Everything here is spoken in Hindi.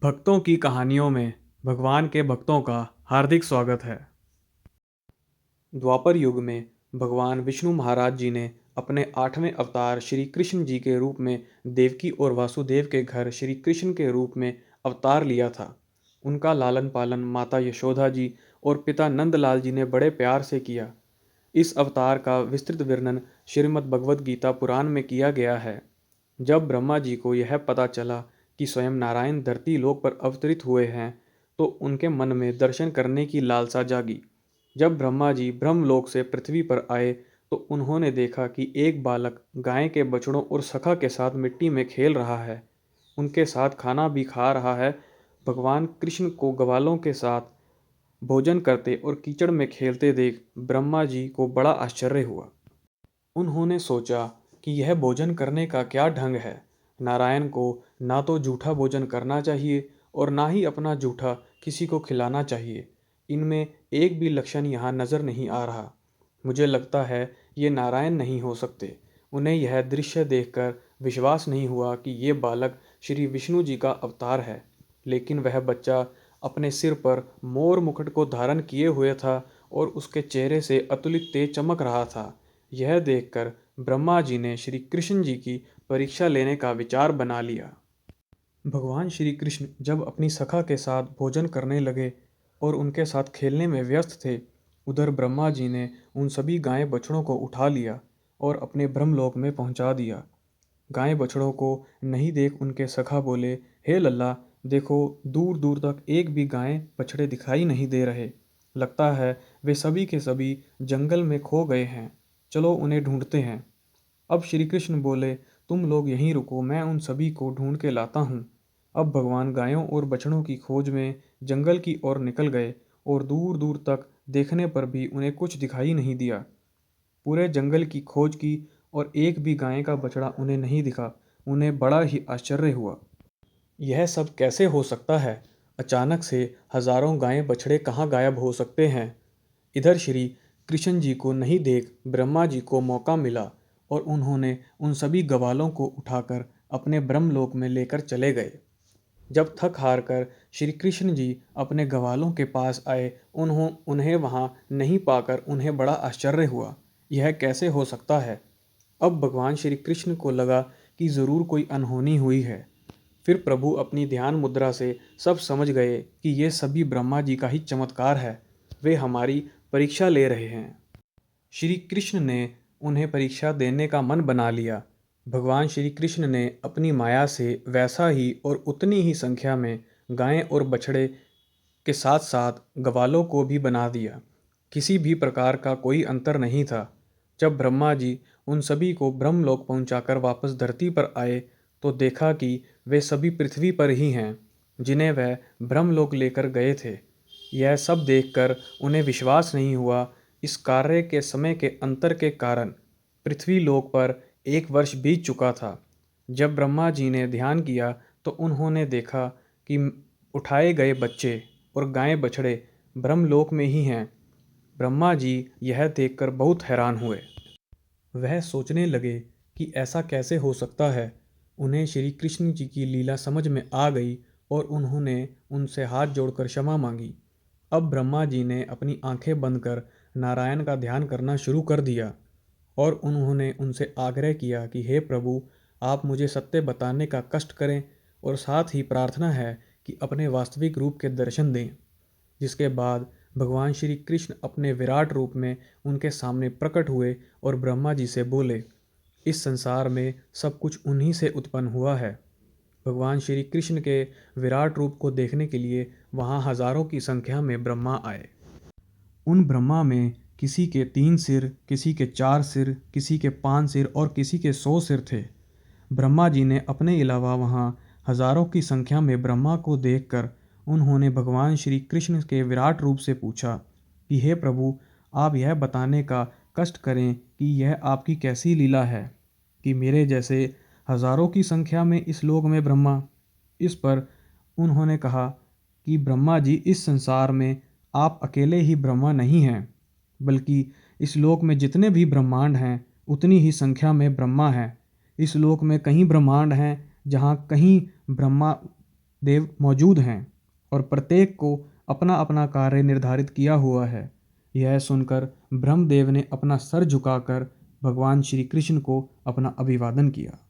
भक्तों की कहानियों में भगवान के भक्तों का हार्दिक स्वागत है। द्वापर युग में भगवान विष्णु महाराज जी ने अपने 8वें अवतार श्री कृष्ण जी के रूप में देवकी और वासुदेव के घर श्री कृष्ण के रूप में अवतार लिया था। उनका लालन पालन माता यशोदा जी और पिता नंदलाल जी ने बड़े प्यार से किया। इस अवतार का विस्तृत वर्णन श्रीमद् भगवद गीता पुराण में किया गया है। जब ब्रह्मा जी को यह पता चला कि स्वयं नारायण धरती लोक पर अवतरित हुए हैं, तो उनके मन में दर्शन करने की लालसा जागी। जब ब्रह्मा जी ब्रह्मलोक से पृथ्वी पर आए, तो उन्होंने देखा कि एक बालक गाय के बछड़ों और सखा के साथ मिट्टी में खेल रहा है। उनके साथ खाना भी खा रहा है। भगवान कृष्ण को ग्वालों के साथ भोजन करते और कीचड़ में खेलते देख ब्रह्मा जी को बड़ा आश्चर्य हुआ। उन्होंने सोचा कि यह भोजन करने का क्या ढंग है। नारायण को ना तो जूठा भोजन करना चाहिए और ना ही अपना जूठा किसी को खिलाना चाहिए। इनमें एक भी लक्षण यहाँ नज़र नहीं आ रहा। मुझे लगता है ये नारायण नहीं हो सकते। उन्हें यह दृश्य देखकर विश्वास नहीं हुआ कि ये बालक श्री विष्णु जी का अवतार है। लेकिन वह बच्चा अपने सिर पर मोर मुकुट को धारण किए हुए था और उसके चेहरे से अतुलित तेज चमक रहा था। यह देखकर ब्रह्मा जी ने श्री कृष्ण जी की परीक्षा लेने का विचार बना लिया। भगवान श्री कृष्ण जब अपनी सखा के साथ भोजन करने लगे और उनके साथ खेलने में व्यस्त थे, उधर ब्रह्मा जी ने उन सभी गाय बछड़ों को उठा लिया और अपने ब्रह्मलोक में पहुंचा दिया। गाय बछड़ों को नहीं देख उनके सखा बोले, हे लल्ला, देखो दूर दूर तक एक भी गाय बछड़े दिखाई नहीं दे रहे। लगता है वे सभी के सभी जंगल में खो गए हैं। चलो उन्हें ढूंढते हैं। अब श्री कृष्ण बोले, तुम लोग यहीं रुको, मैं उन सभी को ढूंढ के लाता हूँ। अब भगवान गायों और बछड़ों की खोज में जंगल की ओर निकल गए और दूर दूर तक देखने पर भी उन्हें कुछ दिखाई नहीं दिया। पूरे जंगल की खोज की और एक भी गाय का बछड़ा उन्हें नहीं दिखा। उन्हें बड़ा ही आश्चर्य हुआ। यह सब कैसे हो सकता है? अचानक से हजारों गायें बछड़े कहाँ गायब हो सकते हैं? इधर श्री कृष्ण जी को नहीं देख ब्रह्मा जी को मौका मिला और उन्होंने उन सभी गवालों को उठाकर अपने ब्रह्मलोक में लेकर चले गए। जब थक हार कर श्री कृष्ण जी अपने गवालों के पास आए, उन्हें वहाँ नहीं पाकर उन्हें बड़ा आश्चर्य हुआ। यह कैसे हो सकता है? अब भगवान श्री कृष्ण को लगा कि ज़रूर कोई अनहोनी हुई है। फिर प्रभु अपनी ध्यान मुद्रा से सब समझ गए कि ये सभी ब्रह्मा जी का ही चमत्कार है। वे हमारी परीक्षा ले रहे हैं। श्री कृष्ण ने उन्हें परीक्षा देने का मन बना लिया। भगवान श्री कृष्ण ने अपनी माया से वैसा ही और उतनी ही संख्या में गायें और बछड़े के साथ साथ ग्वालों को भी बना दिया। किसी भी प्रकार का कोई अंतर नहीं था। जब ब्रह्मा जी उन सभी को ब्रह्मलोक पहुंचाकर वापस धरती पर आए, तो देखा कि वे सभी पृथ्वी पर ही हैं, जिन्हें वह ब्रह्मलोक लेकर गए थे। यह सब देखकर उन्हें विश्वास नहीं हुआ। इस कार्य के समय के अंतर के कारण पृथ्वी लोक पर 1 वर्ष बीत चुका था। जब ब्रह्मा जी ने ध्यान किया, तो उन्होंने देखा कि उठाए गए बच्चे और गाय बछड़े ब्रह्मलोक में ही हैं। ब्रह्मा जी यह देखकर बहुत हैरान हुए। वह सोचने लगे कि ऐसा कैसे हो सकता है। उन्हें श्री कृष्ण जी की लीला समझ में आ गई और उन्होंने उनसे हाथ जोड़कर क्षमा मांगी। अब ब्रह्मा जी ने अपनी आंखें बंद कर नारायण का ध्यान करना शुरू कर दिया और उन्होंने उनसे आग्रह किया कि हे प्रभु, आप मुझे सत्य बताने का कष्ट करें और साथ ही प्रार्थना है कि अपने वास्तविक रूप के दर्शन दें। जिसके बाद भगवान श्री कृष्ण अपने विराट रूप में उनके सामने प्रकट हुए और ब्रह्मा जी से बोले, इस संसार में सब कुछ उन्हीं से उत्पन्न हुआ है। भगवान श्री कृष्ण के विराट रूप को देखने के लिए वहाँ हजारों की संख्या में ब्रह्मा आए। उन ब्रह्मा में किसी के 3 सिर, किसी के 4 सिर, किसी के 5 सिर और किसी के 100 सिर थे। ब्रह्मा जी ने अपने अलावा वहाँ हजारों की संख्या में ब्रह्मा को देखकर उन्होंने भगवान श्री कृष्ण के विराट रूप से पूछा कि हे प्रभु, आप यह बताने का कष्ट करें कि यह आपकी कैसी लीला है कि मेरे जैसे हजारों की संख्या में इस लोक में ब्रह्मा। इस पर उन्होंने कहा कि ब्रह्मा जी, इस संसार में आप अकेले ही ब्रह्मा नहीं हैं, बल्कि इस लोक में जितने भी ब्रह्मांड हैं उतनी ही संख्या में ब्रह्मा हैं। इस लोक में कहीं ब्रह्मांड हैं जहाँ कहीं ब्रह्मा देव मौजूद हैं और प्रत्येक को अपना अपना कार्य निर्धारित किया हुआ है। यह सुनकर ब्रह्मदेव ने अपना सर झुकाकर भगवान श्री कृष्ण को अपना अभिवादन किया।